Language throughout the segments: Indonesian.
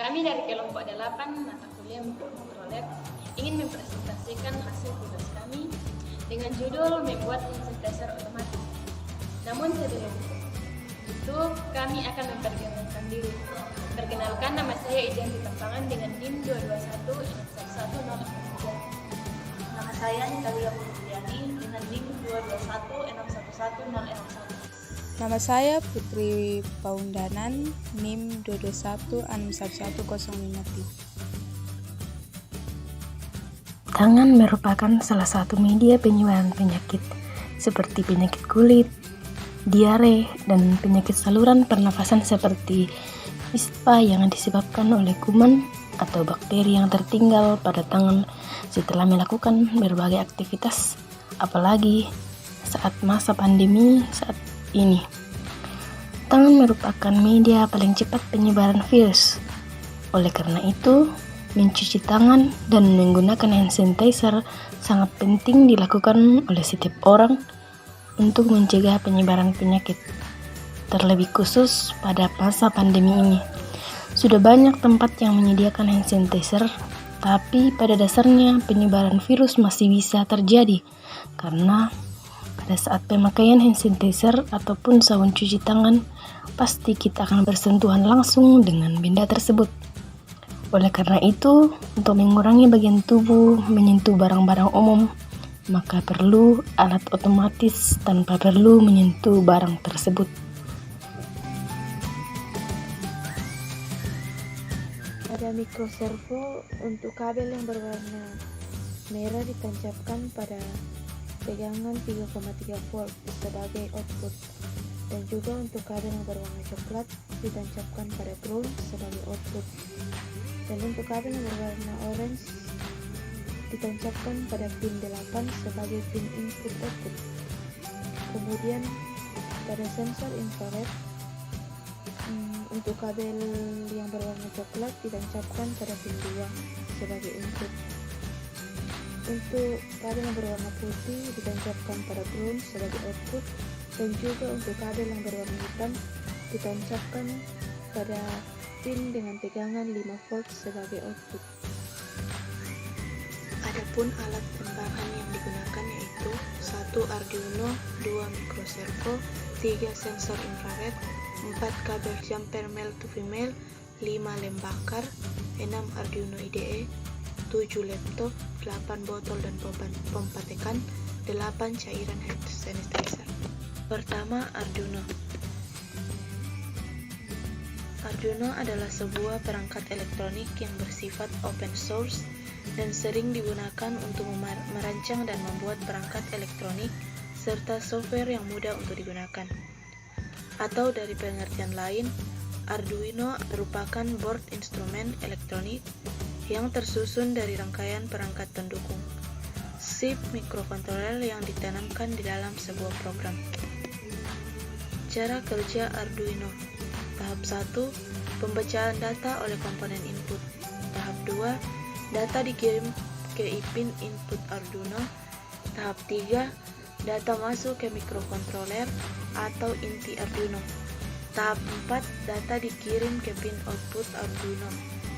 Kami dari kelompok 8 mata kuliah mikrokontroler ingin mempresentasikan hasil tugas kami dengan judul membuat synthesizer otomatis. Namun sebelum itu kami akan memperkenalkan diri. Perkenalkan, nama saya Ijan Ditampangan dengan NIM 221-611-043. Nama saya Natalia Putri dengan NIM 221-611-041. Nama saya Putri Paundanan, NIM 221-611-053. Tangan merupakan salah satu media penyebaran penyakit seperti penyakit kulit, diare, dan penyakit saluran pernafasan seperti ispa yang disebabkan oleh kuman atau bakteri yang tertinggal pada tangan setelah melakukan berbagai aktivitas, apalagi saat masa pandemi saat ini. Tangan merupakan media paling cepat penyebaran virus. Oleh karena itu, mencuci tangan dan menggunakan hand sanitizer sangat penting dilakukan oleh setiap orang untuk mencegah penyebaran penyakit. Terlebih khusus pada masa pandemi ini. Sudah banyak tempat yang menyediakan hand sanitizer, tapi pada dasarnya penyebaran virus masih bisa terjadi karena pada saat pemakaian hand sanitizer ataupun sabun cuci tangan, pasti kita akan bersentuhan langsung dengan benda tersebut. Oleh karena itu, untuk mengurangi bagian tubuh menyentuh barang-barang umum, maka perlu alat otomatis tanpa perlu menyentuh barang tersebut. Ada mikroservo untuk kabel yang berwarna merah ditancapkan pada tegangan 3,3 volt sebagai output, dan juga untuk kabel yang berwarna coklat ditancapkan pada ground sebagai output, dan untuk kabel yang berwarna orange ditancapkan pada pin 8 sebagai pin input output. Kemudian pada sensor infrared untuk kabel yang berwarna coklat ditancapkan pada pin 2 sebagai input. Untuk kabel yang berwarna putih ditancapkan pada ground sebagai output, dan juga untuk kabel yang berwarna hitam ditancapkan pada pin dengan tegangan 5 volt sebagai output. Adapun alat tambahan yang digunakan yaitu 1 Arduino, 2 mikroservo, 3 sensor infrared, 4 kabel jumper male to female, 5 lem bakar, 6 Arduino IDE, 7 laptop, 8 botol dan pompa tekan, 8 cairan hand sanitizer. Pertama, Arduino. Arduino adalah sebuah perangkat elektronik yang bersifat open source dan sering digunakan untuk merancang dan membuat perangkat elektronik serta software yang mudah untuk digunakan. Atau dari pengertian lain, Arduino merupakan board instrumen elektronik yang tersusun dari rangkaian perangkat pendukung, chip mikrokontroler yang ditanamkan di dalam sebuah program. Cara kerja Arduino. Tahap 1, pembacaan data oleh komponen input. Tahap 2, data dikirim ke pin input Arduino. Tahap 3, data masuk ke mikrokontroler atau inti Arduino. Tahap 4, data dikirim ke pin output Arduino.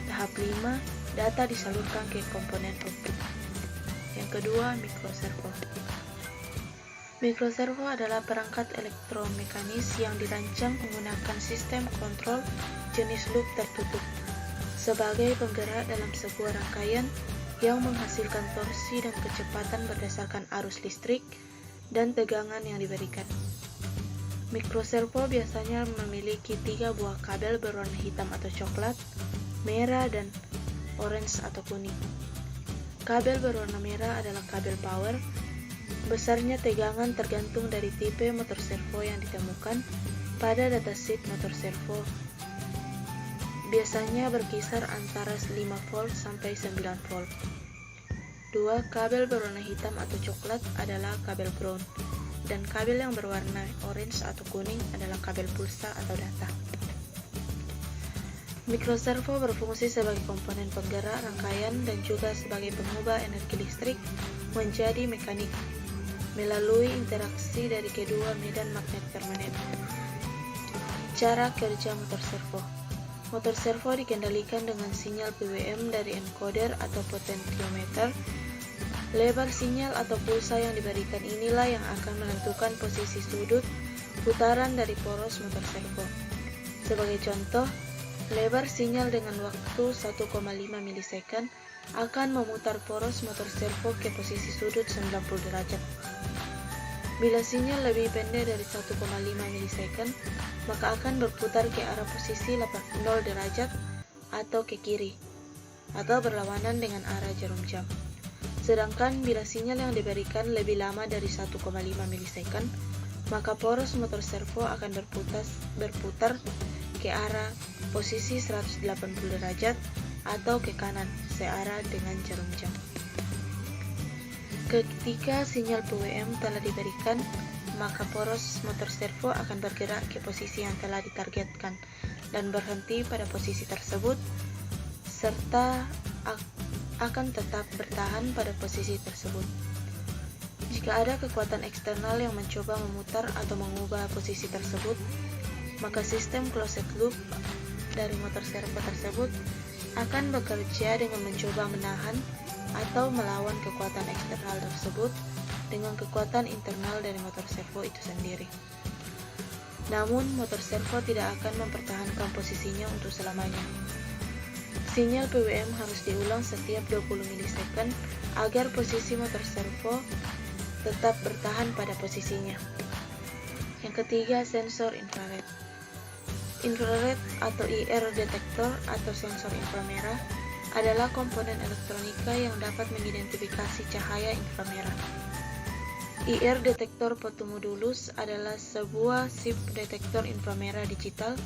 Tahap 5, data disalurkan ke komponen output. Yang kedua, mikroservo. Mikroservo adalah perangkat elektromekanis yang dirancang menggunakan sistem kontrol jenis loop tertutup sebagai penggerak dalam sebuah rangkaian yang menghasilkan torsi dan kecepatan berdasarkan arus listrik dan tegangan yang diberikan. Mikroservo biasanya memiliki 3 buah kabel berwarna hitam atau coklat, merah, dan orange atau kuning. Kabel berwarna merah adalah kabel power. Besarnya tegangan tergantung dari tipe motor servo yang ditemukan pada datasheet motor servo. Biasanya berkisar antara 5 volt sampai 9 volt. 2. Kabel berwarna hitam atau coklat adalah kabel ground, dan kabel yang berwarna orange atau kuning adalah kabel pulsa atau data. Mikroservo berfungsi sebagai komponen penggerak rangkaian dan juga sebagai pengubah energi listrik menjadi mekanik melalui interaksi dari kedua medan magnet permanen. Cara kerja motor servo. Motor servo dikendalikan dengan sinyal PWM dari encoder atau potentiometer. Lebar sinyal atau pulsa yang diberikan inilah yang akan menentukan posisi sudut putaran dari poros motor servo. Sebagai contoh, lebar sinyal dengan waktu 1,5 milisekund akan memutar poros motor servo ke posisi sudut 90 derajat. Bila sinyal lebih pendek dari 1,5 milisekund, maka akan berputar ke arah posisi 80 derajat atau ke kiri, atau berlawanan dengan arah jarum jam. Sedangkan bila sinyal yang diberikan lebih lama dari 1,5 milisekund, maka poros motor servo akan berputar ke arah posisi 180 derajat atau ke kanan searah dengan jarum jam. Ketika sinyal PWM telah diberikan, maka poros motor servo akan bergerak ke posisi yang telah ditargetkan dan berhenti pada posisi tersebut, serta akan tetap bertahan pada posisi tersebut. Jika ada kekuatan eksternal yang mencoba memutar atau mengubah posisi tersebut, maka sistem closed loop dari motor servo tersebut akan bekerja dengan mencoba menahan atau melawan kekuatan eksternal tersebut dengan kekuatan internal dari motor servo itu sendiri. Namun, motor servo tidak akan mempertahankan posisinya untuk selamanya. Sinyal PWM harus diulang setiap 20 milisekund agar posisi motor servo tetap bertahan pada posisinya. Yang ketiga, sensor infrared. Infrared atau IR detektor atau sensor inframerah adalah komponen elektronika yang dapat mengidentifikasi cahaya inframerah. IR detektor fotomodulus adalah sebuah chip detektor inframerah digital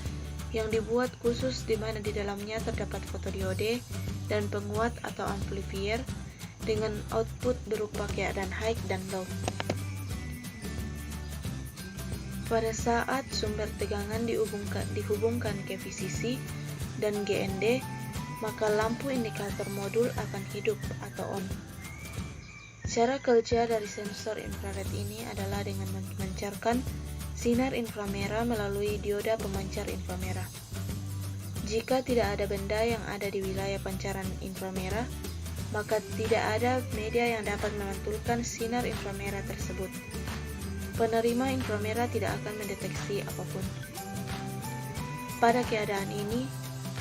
yang dibuat khusus di mana di dalamnya terdapat fotodiode dan penguat atau amplifier dengan output berupa keadaan high dan low. Pada saat sumber tegangan dihubungkan ke VCC dan GND, maka lampu indikator modul akan hidup atau on. Cara kerja dari sensor infrared ini adalah dengan memancarkan sinar inframerah melalui dioda pemancar inframerah. Jika tidak ada benda yang ada di wilayah pancaran inframerah, maka tidak ada media yang dapat memantulkan sinar inframerah tersebut. Penerima inframerah tidak akan mendeteksi apapun. Pada keadaan ini,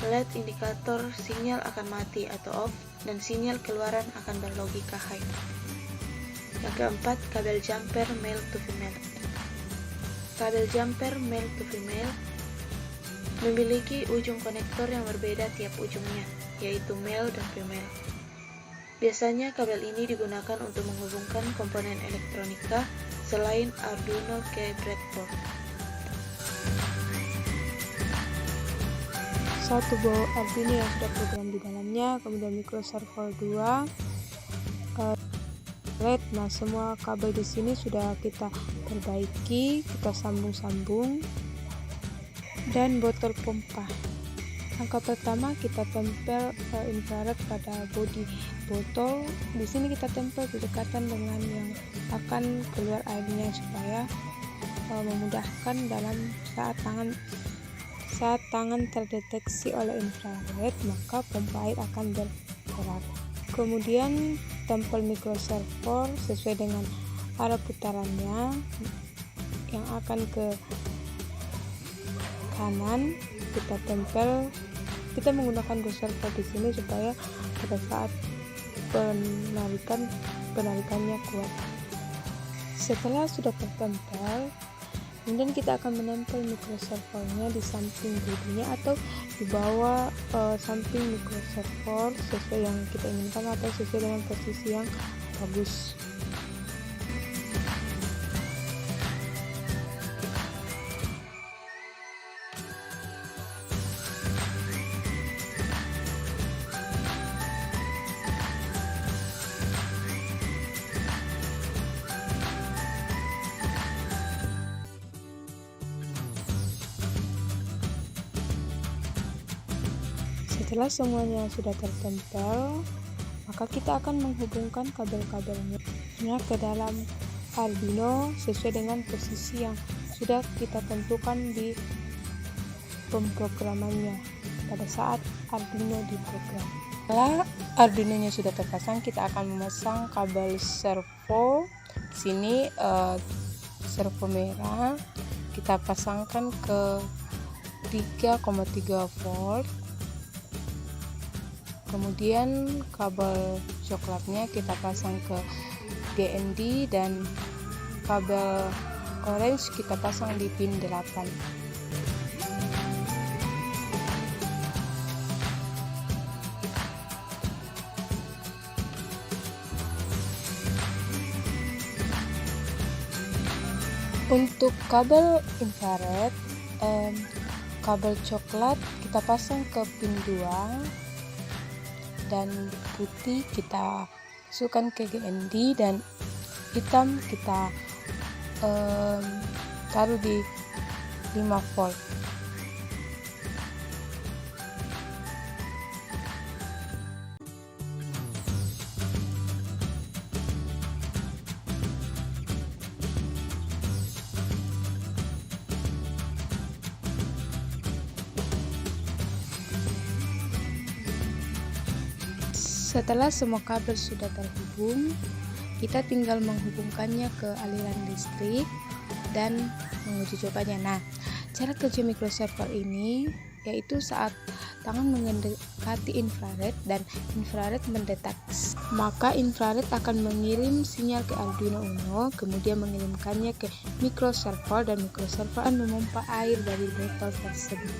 LED indikator sinyal akan mati atau off dan sinyal keluaran akan berlogika high. Yang keempat, kabel jumper male to female. Kabel jumper male to female memiliki ujung konektor yang berbeda tiap ujungnya, yaitu male dan female. Biasanya kabel ini digunakan untuk menghubungkan komponen elektronika selain Arduino ke breadboard. Satu buah Arduino yang sudah program di dalamnya, kemudian microservo 2, LED. Nah, semua kabel di sini sudah kita perbaiki, kita sambung-sambung, dan botol pompa. Langkah pertama kita tempel infrared pada bodi botol. Di sini kita tempel berdekatan dengan yang akan keluar airnya supaya memudahkan dalam saat tangan terdeteksi oleh infrared, maka pompa air akan bergerak. Kemudian tempel microservo sesuai dengan arah putarannya yang akan ke kanan. Kita tempel, kita menggunakan servo di sini supaya pada saat penarikannya kuat. Setelah sudah tertempel, kemudian kita akan menempel microservonya di samping bodinya atau di bawah samping microservo sesuai yang kita inginkan atau sesuai dengan posisi yang bagus. Setelah semuanya sudah tertempel, maka kita akan menghubungkan kabel-kabelnya ke dalam Arduino sesuai dengan posisi yang sudah kita tentukan di pemrogramannya. pada saat Arduino diprogram. Setelah Arduino-nya sudah terpasang, kita akan memasang kabel servo. Sini servo merah kita pasangkan ke 3,3 volt. Kemudian kabel coklatnya kita pasang ke GND dan kabel orange kita pasang di pin 8. Untuk kabel infrared, kabel coklat kita pasang ke pin 2 dan putih kita masukkan ke GND dan hitam kita taruh di 5 volt. Setelah semua kabel sudah terhubung, kita tinggal menghubungkannya ke aliran listrik dan menguji cobanya. Nah, cara kerja microserver ini yaitu saat tangan mendekati infrared dan infrared mendeteksi, maka infrared akan mengirim sinyal ke Arduino Uno, kemudian mengirimkannya ke microserver dan microserver akan memompa air dari botol tersebut.